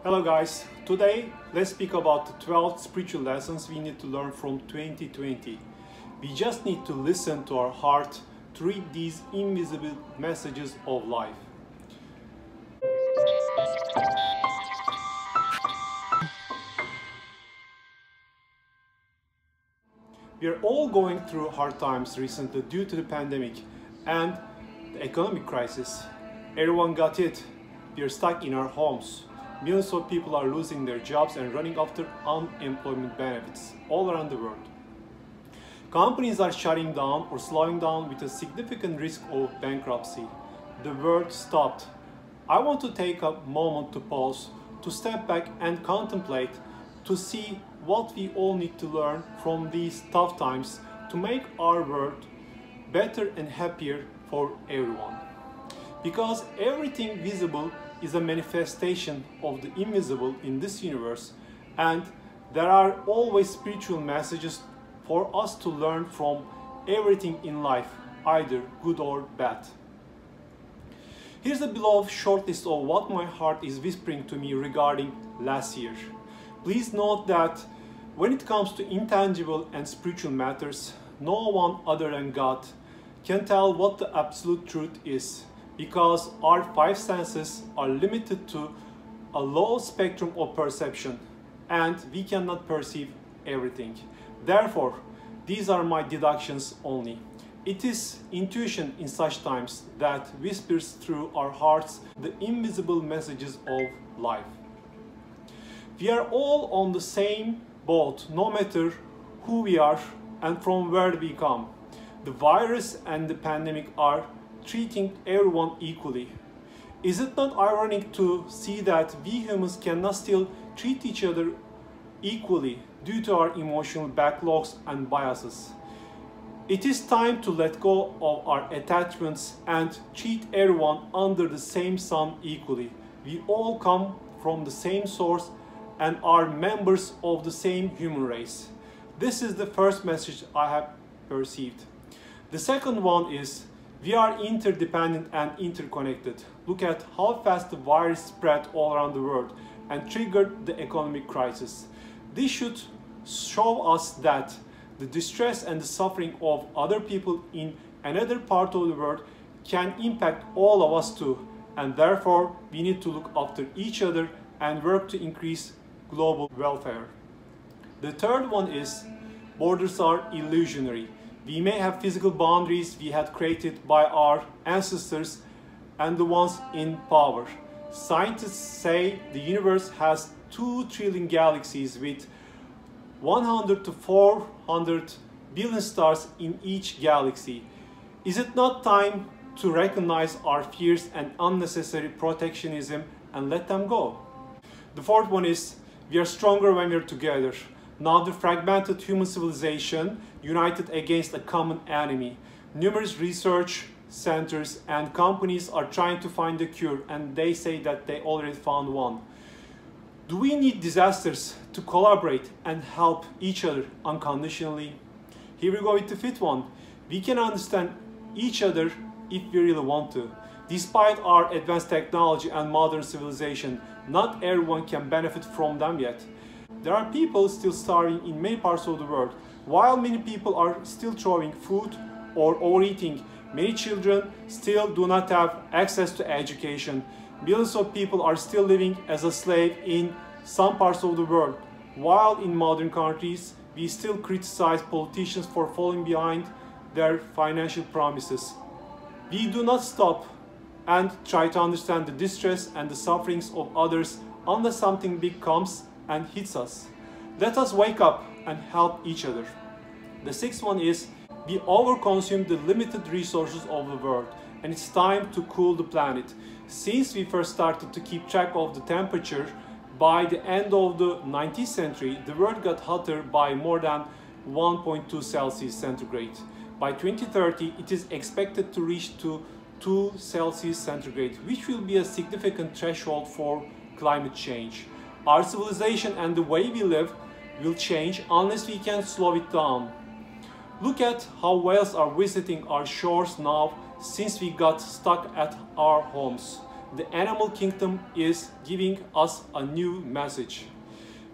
Hello guys, today let's speak about the 12 spiritual lessons we need to learn from 2020. We just need to listen to our heart to read these invisible messages of life. We are all going through hard times recently due to the pandemic and the economic crisis. Everyone got hit. We are stuck in our homes. Millions of people are losing their jobs and running after unemployment benefits all around the world. Companies are shutting down or slowing down with a significant risk of bankruptcy. The world stopped. I want to take a moment to pause, to step back and contemplate, to see what we all need to learn from these tough times to make our world better and happier for everyone. Because everything visible is a manifestation of the invisible in this universe, and there are always spiritual messages for us to learn from everything in life, either good or bad. Here's a below short list of what my heart is whispering to me regarding last year. Please note that when it comes to intangible and spiritual matters, no one other than God can tell what the absolute truth is, because our five senses are limited to a low spectrum of perception and we cannot perceive everything. Therefore, these are my deductions only. It is intuition in such times that whispers through our hearts the invisible messages of life. We are all on the same boat, no matter who we are and from where we come. The virus and the pandemic are treating everyone equally. Is it not ironic to see that we humans cannot still treat each other equally due to our emotional backlogs and biases? It is time to let go of our attachments and treat everyone under the same sun equally. We all come from the same source and are members of the same human race. This is the first message I have perceived. The second one is we are interdependent and interconnected. Look at how fast the virus spread all around the world and triggered the economic crisis. This should show us that the distress and the suffering of other people in another part of the world can impact all of us too, and therefore we need to look after each other and work to increase global welfare. The third one is borders are illusionary. We may have physical boundaries we had created by our ancestors and the ones in power. Scientists say the universe has 2 trillion galaxies with 100 to 400 billion stars in each galaxy. Is it not time to recognize our fears and unnecessary protectionism and let them go? The fourth one is we are stronger when we are together. Now the fragmented human civilization united against a common enemy. Numerous research centers and companies are trying to find a cure, and they say that they already found one. Do we need disasters to collaborate and help each other unconditionally? Here we go with the fifth one. We can understand each other if we really want to. Despite our advanced technology and modern civilization, not everyone can benefit from them yet. There are people still starving in many parts of the world, while many people are still throwing food or overeating. Many children still do not have access to education. Millions of people are still living as a slave in some parts of the world, while in modern countries we still criticize politicians for falling behind their financial promises. We do not stop and try to understand the distress and the sufferings of others unless something big comes and hits us. Let us wake up and help each other. The sixth one is we overconsume the limited resources of the world, and it's time to cool the planet. Since we first started to keep track of the temperature, by the end of the 19th century, the world got hotter by more than 1.2 Celsius centigrade. By 2030, it is expected to reach to 2 Celsius centigrade, which will be a significant threshold for climate change. Our civilization and the way we live will change unless we can slow it down. Look at how whales are visiting our shores now since we got stuck at our homes. the animal kingdom is giving us a new message.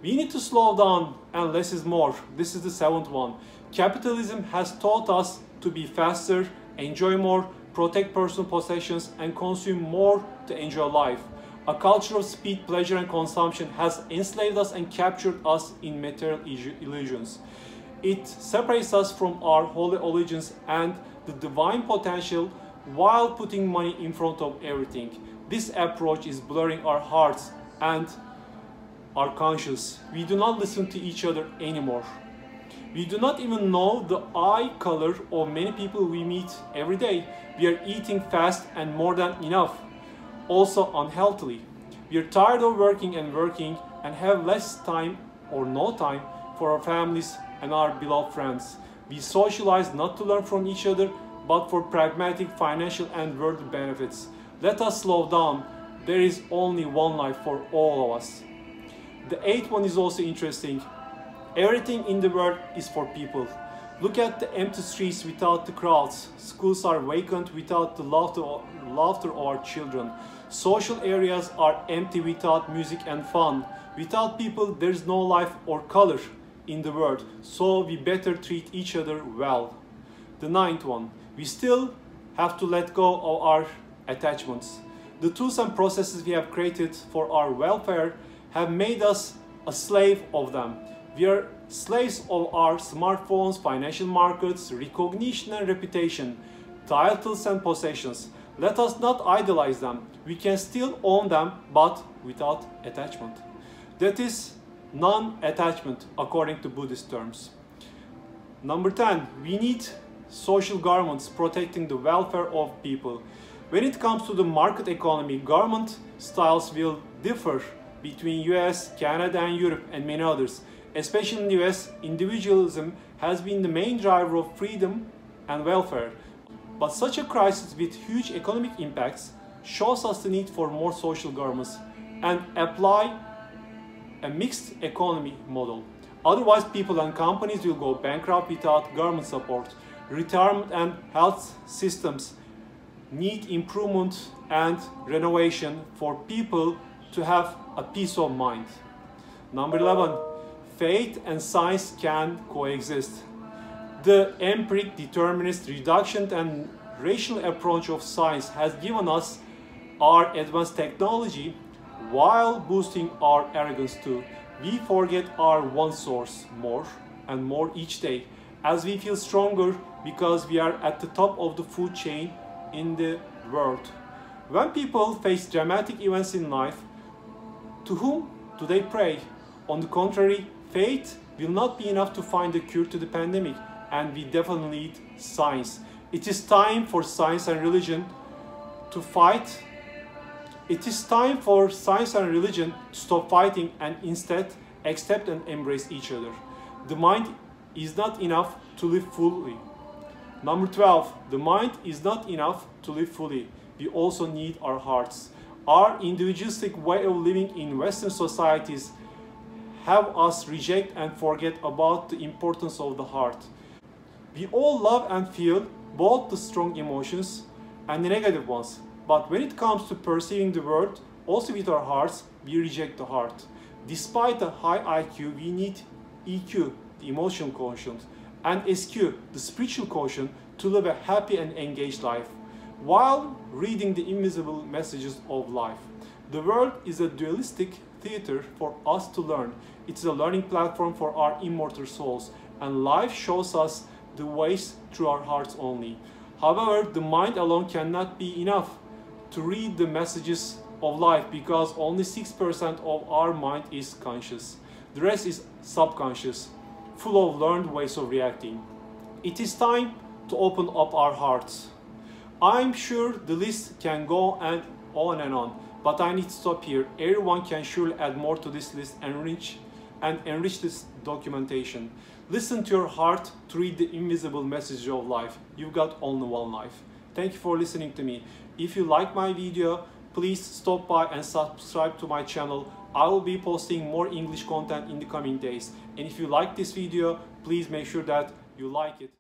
We need to slow down and less is more. This is the seventh one. Capitalism has taught us to be faster, enjoy more, protect personal possessions, and consume more to enjoy life. A culture of speed, pleasure, and consumption has enslaved us and captured us in material illusions. It separates us from our holy allegiance and the divine potential while putting money in front of everything. This approach is blurring our hearts and our conscience. We do not listen to each other anymore. We do not even know the eye color of many people we meet every day. We are eating fast and more than enough, also unhealthily. We are tired of working and have less time or no time for our families and our beloved friends. We socialize not to learn from each other, but for pragmatic financial and worldly benefits. Let us slow down. There is only one life for all of us. The eighth one is also interesting. Everything in the world is for people. Look at the empty streets without the crowds. Schools are vacant without the laughter of our children. Social areas are empty without music and fun. Without people, there is no life or color in the world. So we better treat each other well. The ninth one. We still have to let go of our attachments. The tools and processes we have created for our welfare have made us a slave of them. We are slaves of our smartphones, financial markets, recognition and reputation, titles and possessions. Let us not idolize them. We can still own them, but without attachment. That is non-attachment according to Buddhist terms. Number 10, we need social governments protecting the welfare of people. When it comes to the market economy, government styles will differ between US, Canada and Europe and many others. Especially in the US, individualism has been the main driver of freedom and welfare. But such a crisis with huge economic impacts shows us the need for more social governments and apply a mixed economy model. Otherwise, people and companies will go bankrupt without government support. Retirement and health systems need improvement and renovation for people to have a peace of mind. Number 11, faith and science can coexist. The empiric, determinist, reductionist and rational approach of science has given us our advanced technology while boosting our arrogance too. We forget our one source more and more each day as we feel stronger because we are at the top of the food chain in the world. When people face dramatic events in life, to whom do they pray? On the contrary, faith will not be enough to find a cure to the pandemic, and we definitely need science. It is time for science and religion to fight. It is time for science and religion to stop fighting and instead accept and embrace each other. The mind is not enough to live fully. Number 12, the mind is not enough to live fully. We also need our hearts. Our individualistic way of living in Western societies have us reject and forget about the importance of the heart. We all love and feel both the strong emotions and the negative ones. But when it comes to perceiving the world, also with our hearts, we reject the heart. Despite the high IQ, we need EQ, the emotional quotient, and SQ, the spiritual quotient, to live a happy and engaged life, while reading the invisible messages of life. The world is a dualistic theater for us to learn. It's a learning platform for our immortal souls, and life shows us the ways through our hearts only. However, the mind alone cannot be enough to read the messages of life because only 6% of our mind is conscious. The rest is subconscious, full of learned ways of reacting. It is time to open up our hearts. I'm sure the list can go on and on, but I need to stop here. Everyone can surely add more to this list and enrich this documentation. Listen to your heart to read the invisible message of life. You've got only one life. Thank you for listening to me. If you like my video, please stop by and subscribe to my channel. I will be posting more English content in the coming days. And if you like this video, please make sure that you like it.